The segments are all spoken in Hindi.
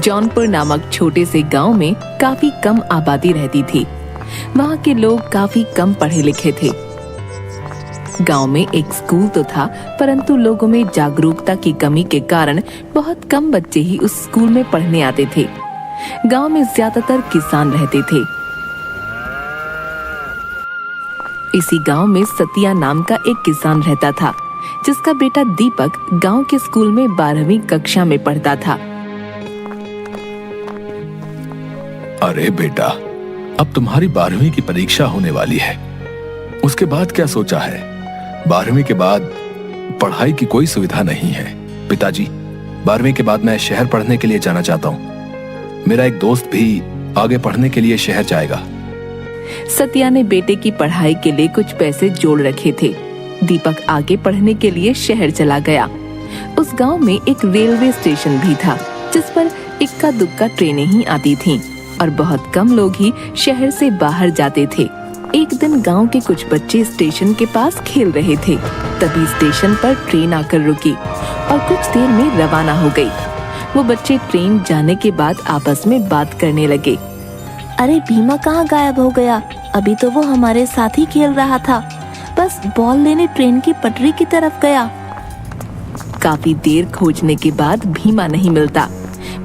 जौनपुर नामक छोटे से गांव में काफी कम आबादी रहती थी। वहां के लोग काफी कम पढ़े लिखे थे। गांव में एक स्कूल तो था, परंतु लोगों में जागरूकता की कमी के कारण बहुत कम बच्चे ही उस स्कूल में पढ़ने आते थे। गांव में ज्यादातर किसान रहते थे। इसी गांव में सतिया नाम का एक किसान रहता था, जिसका बेटा दीपक गांव के स्कूल में 12वीं कक्षा में पढ़ता था। अरे बेटा, अब तुम्हारी 12वीं की परीक्षा होने वाली है। उसके बाद क्या सोचा है? 12वीं के बाद पढ़ाई की कोई सुविधा नहीं है। पिताजी, 12वीं के बाद मैं शहर पढ़ने के लिए जाना चाहता हूँ। मेरा एक दोस्त भी आगे पढ़ने के लिए शहर जाएगा। सतिया ने बेटे की पढ़ाई के लिए कुछ पैसे जोड़ रखे थे। दीपक आगे पढ़ने के लिए शहर चला गया। उस गांव में एक रेलवे स्टेशन भी था, जिस पर इक्का दुक्का ट्रेनें ही आती थीं और बहुत कम लोग ही शहर से बाहर जाते थे। एक दिन गांव के कुछ बच्चे स्टेशन के पास खेल रहे थे। तभी स्टेशन पर ट्रेन आकर रुकी और कुछ देर में रवाना हो गई। वो बच्चे ट्रेन जाने के बाद आपस में बात करने लगे। अरे भीमा कहाँ गायब हो गया? अभी तो वो हमारे साथ ही खेल रहा था, बस बॉल लेने ट्रेन की पटरी की तरफ गया। काफी देर खोजने के बाद भीमा नहीं मिलता।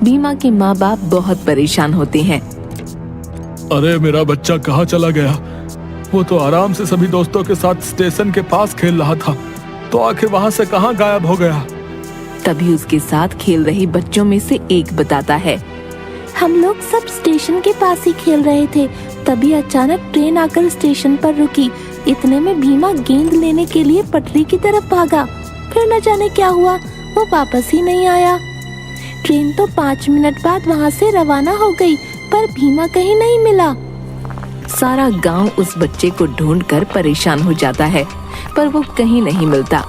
भीमा के माँ बाप बहुत परेशान होते हैं। अरे मेरा बच्चा कहाँ चला गया? वो तो आराम से सभी दोस्तों के साथ स्टेशन के पास खेल रहा था, तो आखिर वहाँ से कहाँ गायब हो गया? तभी उसके साथ खेल रहे बच्चों में से एक बताता है, हम लोग सब स्टेशन के पास ही खेल रहे थे, तभी अचानक ट्रेन आकर स्टेशन पर रुकी। इतने में भीमा गेंद लेने के लिए पटरी की तरफ भागा। फिर न जाने क्या हुआ, वो वापस ही नहीं आया। ट्रेन तो 5 मिनट बाद वहाँ से रवाना हो गई, पर भीमा कहीं नहीं मिला। सारा गांव उस बच्चे को ढूंढकर परेशान हो जाता है, पर वो कहीं नहीं मिलता।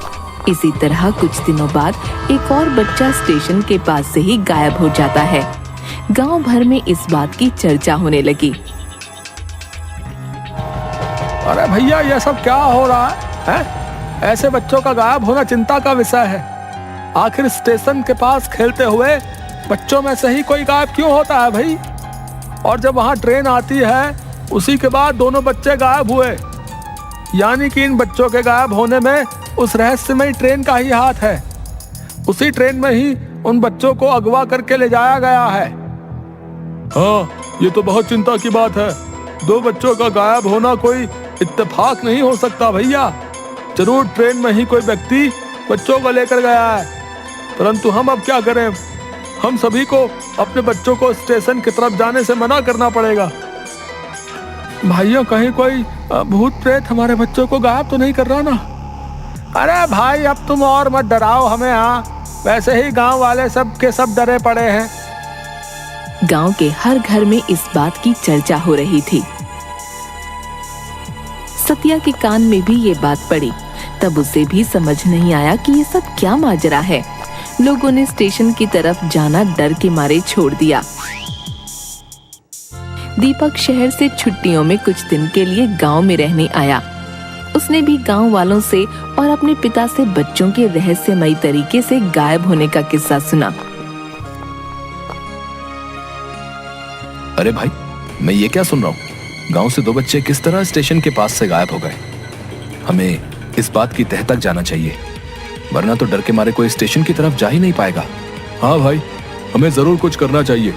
इसी तरह कुछ दिनों बाद एक और बच्चा स्टेशन के पास से ही गायब हो जाता है। गांव भर में इस बात की चर्चा होने लगी। अरे भैया, ये सब क्या हो रहा है? ऐसे बच्चों का गायब होना चिंता का विषय है। आखिर स्टेशन के पास खेलते हुए बच्चों में से ही कोई गायब क्यों होता है भाई? और जब वहाँ ट्रेन आती है, उसी के बाद दोनों बच्चे गायब हुए, यानी कि इन बच्चों के गायब होने में उस रहस्यमयी ट्रेन का ही हाथ है। उसी ट्रेन में ही उन बच्चों को अगवा करके ले जाया गया है। हाँ, ये तो बहुत चिंता की बात है। 2 बच्चों का गायब होना कोई इत्तेफाक नहीं हो सकता भैया। जरूर ट्रेन में ही कोई व्यक्ति बच्चों को लेकर गया है, परंतु हम अब क्या करें? हम सभी को अपने बच्चों को स्टेशन की तरफ जाने से मना करना पड़ेगा। भाइयों, कहीं कोई भूत प्रेत हमारे बच्चों को गायब तो नहीं कर रहा ना? अरे भाई, अब तुम और मत डराओ हमें। हाँ, वैसे ही गांव वाले सब के सब डरे पड़े हैं। गांव के हर घर में इस बात की चर्चा हो रही थी। सतिया के कान में भी ये बात पड़ी। तब उसे भी समझ नहीं आया कि ये सब क्या माजरा है। लोगों ने स्टेशन की तरफ जाना डर के मारे छोड़ दिया। दीपक शहर से छुट्टियों में कुछ दिन के लिए गांव में रहने आया। उसने भी गांव वालों से और अपने पिता से बच्चों के रहस्यमयी तरीके से गायब होने का किस्सा सुना। अरे भाई, मैं ये क्या सुन रहा हूँ? गांव से 2 बच्चे किस तरह स्टेशन के पास से गायब हो गए? हमें इस बात की तह तक जाना चाहिए, वरना तो डर के मारे कोई स्टेशन की तरफ जा ही नहीं पाएगा। हाँ भाई, हमें जरूर कुछ करना चाहिए,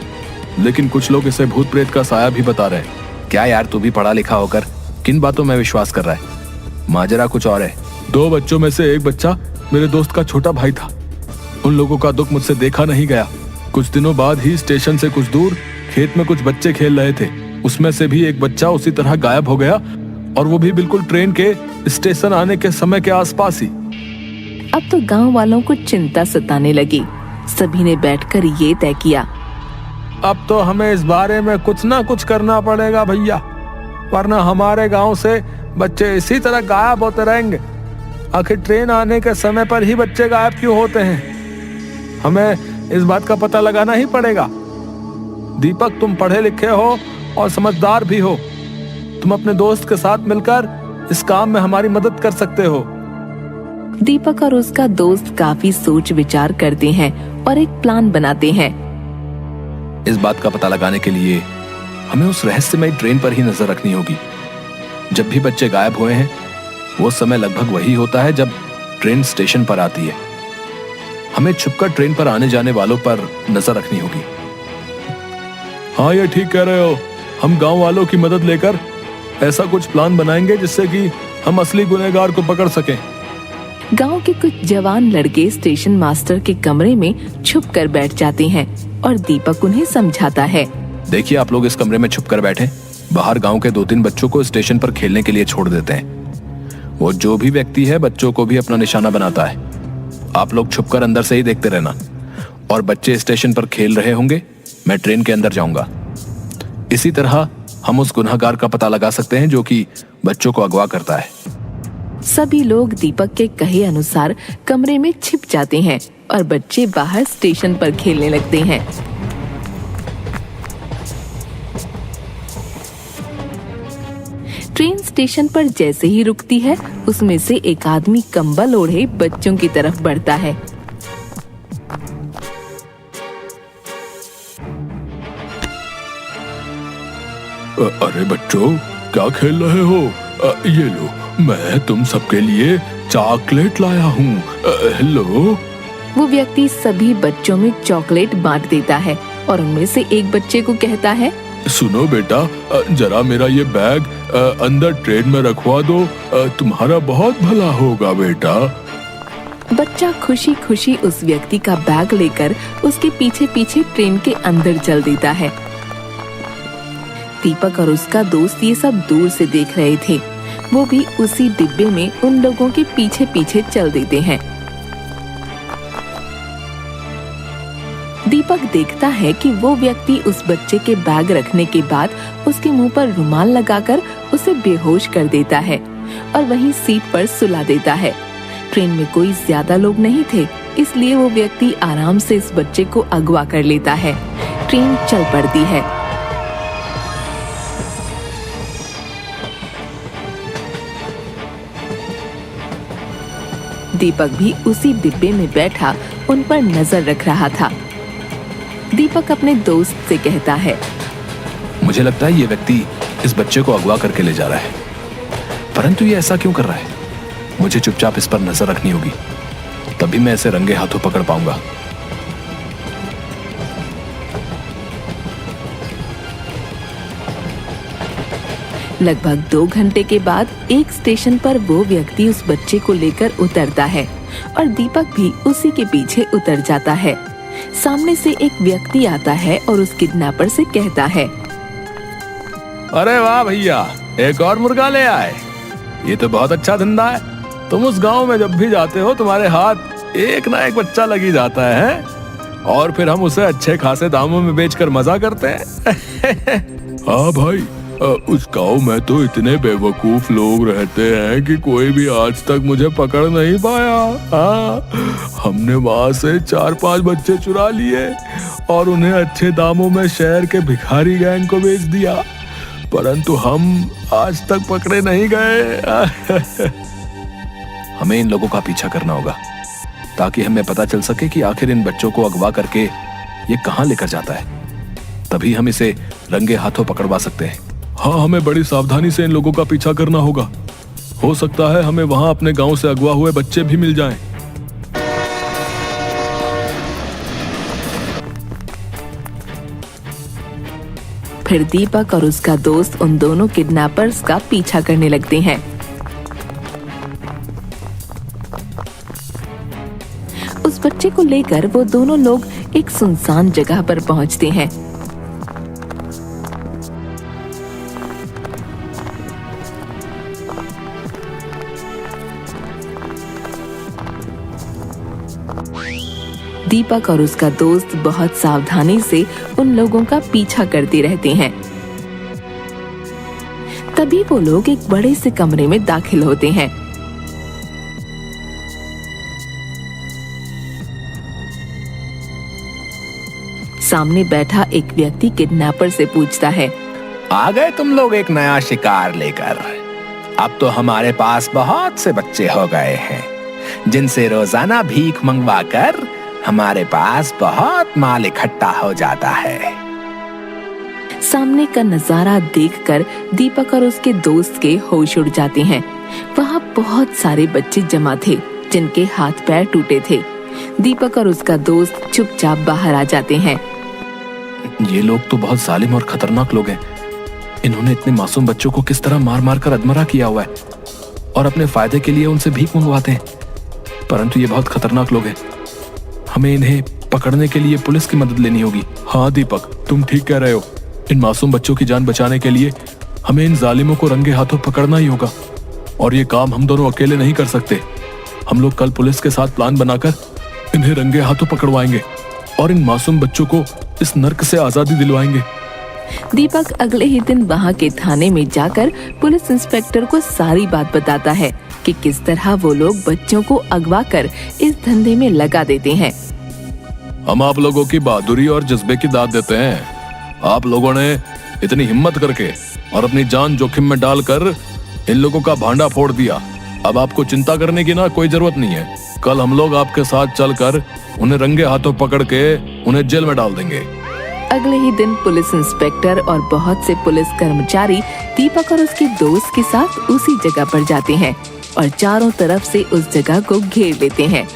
लेकिन कुछ लोग इसे भूत प्रेत का साया भी बता रहे हैं। क्या यार, तू भी पढ़ा लिखा होकर किन बातों में विश्वास कर रहा है? माजरा कुछ और है। 2 बच्चों में से एक बच्चा मेरे दोस्त का छोटा भाई था। उन लोगों का दुख मुझसे देखा नहीं गया। कुछ दिनों बाद ही स्टेशन से कुछ दूर खेत में कुछ बच्चे खेल रहे थे। उसमें से भी एक बच्चा उसी तरह गायब हो गया, और वो भी बिल्कुल ट्रेन के स्टेशन आने के समय के आसपास ही। अब तो गांव वालों को चिंता सताने लगी। सभी ने बैठकर ये तय किया, अब तो हमें इस बारे में कुछ ना कुछ करना पड़ेगा भैया, वरना हमारे गांव से बच्चे इसी तरह गायब होते रहेंगे। आखिर ट्रेन आने के समय पर ही बच्चे गायब क्यों होते हैं? हमें इस बात का पता लगाना ही पड़ेगा। दीपक, तुम पढ़े लिखे हो और समझदार भी हो। तुम अपने दोस्त के साथ मिलकर इस काम में हमारी मदद कर सकते हो। दीपक और उसका दोस्त काफी सोच विचार करते हैं और एक प्लान बनाते हैं। इस बात का पता लगाने के लिए हमें उस रहस्यमय ट्रेन पर ही नजर रखनी होगी। जब भी बच्चे गायब हुए हैं वो समय लगभग वही होता है जब ट्रेन स्टेशन पर आती है। हमें छुपकर ट्रेन पर आने जाने वालों पर नजर रखनी होगी। हाँ, ये ठीक कह रहे हो। हम गांव वालों की मदद लेकर ऐसा कुछ प्लान बनाएंगे जिससे कि हम असली गुनहगार को पकड़ सकें। गांव के कुछ जवान लड़के स्टेशन मास्टर के कमरे में छुपकर बैठ जाते हैं और दीपक उन्हें समझाता है। देखिए, आप लोग इस कमरे में छुपकर बैठे, बाहर गांव के 2-3 बच्चों को स्टेशन पर खेलने के लिए छोड़ देते हैं। वो जो भी व्यक्ति है बच्चों को भी अपना निशाना बनाता है। आप लोग छुपकर अंदर से ही देखते रहना, और बच्चे स्टेशन पर खेल रहे होंगे, मैं ट्रेन के अंदर जाऊंगा। इसी तरह हम उस गुनहगार का पता लगा सकते हैं जो कि बच्चों को अगवा करता है। सभी लोग दीपक के कहे अनुसार कमरे में छिप जाते हैं और बच्चे बाहर स्टेशन पर खेलने लगते हैं। ट्रेन स्टेशन पर जैसे ही रुकती है, उसमें से एक आदमी कंबल ओढ़े बच्चों की तरफ बढ़ता है। अरे बच्चों, क्या खेल रहे हो? ये लो, मैं तुम सबके लिए चॉकलेट लाया हूँ। हेलो। वो व्यक्ति सभी बच्चों में चॉकलेट बांट देता है और उनमें से एक बच्चे को कहता है, सुनो बेटा, जरा मेरा ये बैग अंदर ट्रेन में रखवा दो, तुम्हारा बहुत भला होगा बेटा। बच्चा खुशी खुशी उस व्यक्ति का बैग लेकर उसके पीछे पीछे ट्रेन के अंदर चल देता है। दीपक और उसका दोस्त ये सब दूर से देख रहे थे। वो भी उसी डिब्बे में उन लोगों के पीछे पीछे चल देते हैं। दीपक देखता है कि वो व्यक्ति उस बच्चे के बैग रखने के बाद उसके मुंह पर रुमाल लगाकर उसे बेहोश कर देता है और वहीं सीट पर सुला देता है। ट्रेन में कोई ज्यादा लोग नहीं थे, इसलिए वो व्यक्ति आराम से इस बच्चे को अगवा कर लेता है। ट्रेन चल पड़ती है। दीपक भी उसी डिब्बे में बैठा उन पर नजर रख रहा था। दीपक अपने दोस्त से कहता है, मुझे लगता है ये व्यक्ति इस बच्चे को अगवा करके ले जा रहा है, परंतु ये ऐसा क्यों कर रहा है? मुझे चुपचाप इस पर नजर रखनी होगी, तभी मैं इसे रंगे हाथों पकड़ पाऊंगा। लगभग 2 घंटे के बाद एक स्टेशन पर वो व्यक्ति उस बच्चे को लेकर उतरता है और दीपक भी उसी के पीछे उतर जाता है। सामने से एक व्यक्ति आता है और उस किडनैपर से कहता है, अरे वाह भैया, एक और मुर्गा ले आए। ये तो बहुत अच्छा धंधा है। तुम उस गांव में जब भी जाते हो तुम्हारे हाथ एक ना एक बच्चा लगी जाता है और फिर हम उसे अच्छे खासे दामों में बेचकर मजा करते हैं। हाँ भाई, उस गांव में तो इतने बेवकूफ लोग रहते हैं कि कोई भी आज तक मुझे पकड़ नहीं पाया। हाँ, हमने वहां से 4-5 बच्चे चुरा लिए और उन्हें अच्छे दामों में शहर के भिखारी गैंग को बेच दिया, परंतु हम आज तक पकड़े नहीं गए। हमें इन लोगों का पीछा करना होगा ताकि हमें पता चल सके कि आखिर इन बच्चों को अगवा करके ये कहां लेकर जाता है। तभी हम इसे रंगे हाथों पकड़वा सकते हैं। हाँ, हमें बड़ी सावधानी से इन लोगों का पीछा करना होगा। हो सकता है हमें वहां अपने गांव से अगवा हुए बच्चे भी मिल जाएं। फिर दीपक और उसका दोस्त उन दोनों किडनैपर्स का पीछा करने लगते हैं। उस बच्चे को लेकर वो दोनों लोग एक सुनसान जगह पर पहुंचते हैं। दीपक और उसका दोस्त बहुत सावधानी से उन लोगों का पीछा करते रहते हैं। तभी वो लोग एक बड़े से कमरे में दाखिल होते हैं। सामने बैठा एक व्यक्ति किडनैपर से पूछता है, आ गए तुम लोग एक नया शिकार लेकर? अब तो हमारे पास बहुत से बच्चे हो गए हैं जिनसे रोजाना भीख मंगवा कर हमारे पास बहुत माल इकट्ठा हो जाता है। सामने का नजारा देखकर दीपक और उसके दोस्त के होश उड़ जाते हैं। वहाँ बहुत सारे बच्चे जमा थे जिनके हाथ पैर टूटे थे। दीपक और उसका दोस्त चुपचाप बाहर आ जाते हैं। ये लोग तो बहुत जालिम और खतरनाक लोग हैं। इन्होंने इतने मासूम बच्चों को किस तरह मार मार कर अधमरा किया हुआ है और अपने फायदे के लिए उनसे भीख मंगवाते हैं। परंतु ये बहुत खतरनाक लोग हैं। हमें इन्हें पकड़ने के लिए पुलिस की मदद लेनी होगी। हाँ दीपक, तुम ठीक कह रहे हो। इन मासूम बच्चों की जान बचाने के लिए हमें इन जालिमों को रंगे हाथों पकड़ना ही होगा। और ये काम हम दोनों अकेले नहीं कर सकते। हम लोग कल पुलिस के साथ प्लान बनाकर इन्हें रंगे हाथों पकड़वाएंगे और इन मासूम बच्चों को इस नर्क से आजादी दिलवाएंगे। दीपक अगले ही दिन वहाँ के थाने में जाकर पुलिस इंस्पेक्टर को सारी बात बताता है कि किस तरह वो लोग बच्चों को अगवा कर इस धंधे में लगा देते हैं। हम आप लोगों की बहादुरी और जज्बे की दाद देते हैं। आप लोगों ने इतनी हिम्मत करके और अपनी जान जोखिम में डालकर इन लोगों का भांडा फोड़ दिया। अब आपको चिंता करने की ना कोई जरूरत नहीं है। कल हम लोग आपके साथ चलकर उन्हें रंगे हाथों पकड़ के उन्हें जेल में डाल देंगे। अगले ही दिन पुलिस इंस्पेक्टर और बहुत से पुलिस कर्मचारी दीपक और उसके दोस्त के साथ उसी जगह पर जाते हैं और चारों तरफ से उस जगह को घेर लेते हैं।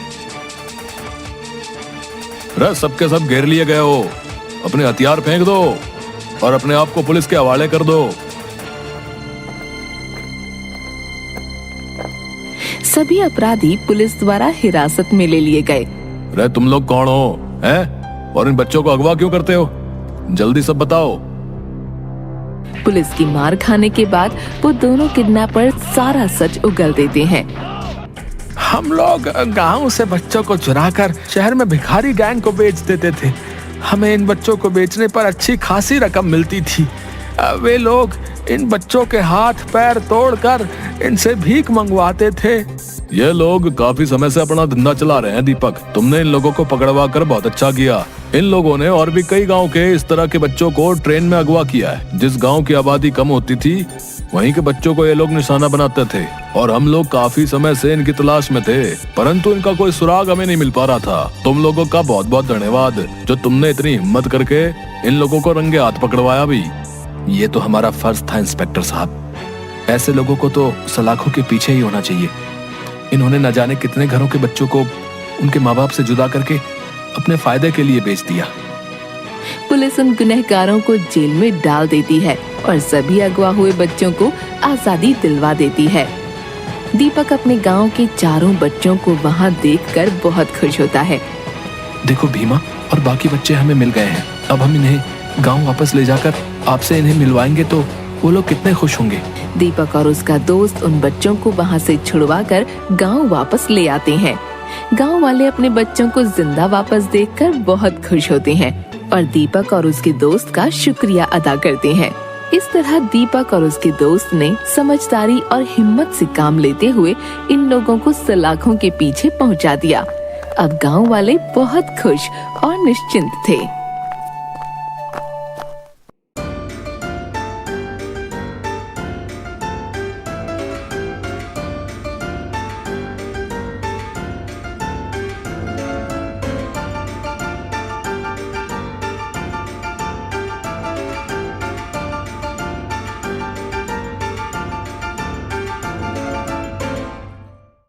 सबके सब घेर लिए गए हो। अपने हथियार फेंक दो और अपने आप को पुलिस के हवाले कर दो। सभी अपराधी पुलिस द्वारा हिरासत में ले लिए गए। तुम लोग कौन हो हैं? और इन बच्चों को अगवा क्यों करते हो? जल्दी सब बताओ। पुलिस की मार खाने के बाद वो दोनों किडनैपर सारा सच उगल देते हैं। हम लोग गांव से बच्चों को चुराकर शहर में भिखारी गैंग को बेच देते थे। हमें इन बच्चों को बेचने पर अच्छी खासी रकम मिलती थी। वे लोग इन बच्चों के हाथ पैर तोड़कर इनसे भीख मंगवाते थे। ये लोग काफी समय से अपना धंधा चला रहे हैं दीपक। तुमने इन लोगों को पकड़वा कर बहुत अच्छा किया। इन लोगों ने और भी कई गांव के इस तरह के बच्चों को ट्रेन में अगवा किया है। जिस गांव की आबादी कम होती थी वहीं के बच्चों को ये लोग निशाना बनाते थे और हम लोग काफी समय से इनकी तलाश में थे, परंतु इनका कोई सुराग हमें नहीं मिल पा रहा था। तुम लोगों का बहुत बहुत धन्यवाद जो तुमने इतनी हिम्मत करके इन लोगों को रंगे हाथ पकड़वाया भी। ये तो हमारा फर्ज था इंस्पेक्टर साहब। ऐसे लोगों को तो सलाखों के पीछे ही होना चाहिए। इन्होंने न जाने कितने घरों के बच्चों को उनके माँ बाप से जुदा करके अपने फायदे के लिए बेच दिया। पुलिस उन गुनहगारों को जेल में डाल देती है और सभी अगवा हुए बच्चों को आजादी दिलवा देती है। दीपक अपने गांव के चारों बच्चों को वहां देखकर बहुत खुश होता है। देखो भीमा और बाकी बच्चे हमें मिल गए हैं। अब हम इन्हें गांव वापस ले जाकर आपसे इन्हें मिलवाएंगे तो वो लोग कितने खुश होंगे। दीपक और उसका दोस्त उन बच्चों को वहां से छुड़वाकर गांव वापस ले आते हैं। गांव वाले अपने बच्चों को जिंदा वापस देखकर बहुत खुश होते हैं और दीपक और उसके दोस्त का शुक्रिया अदा करते हैं। इस तरह दीपक और उसके दोस्त ने समझदारी और हिम्मत से काम लेते हुए इन लोगों को सलाखों के पीछे पहुंचा दिया। अब गांव वाले बहुत खुश और निश्चिंत थे।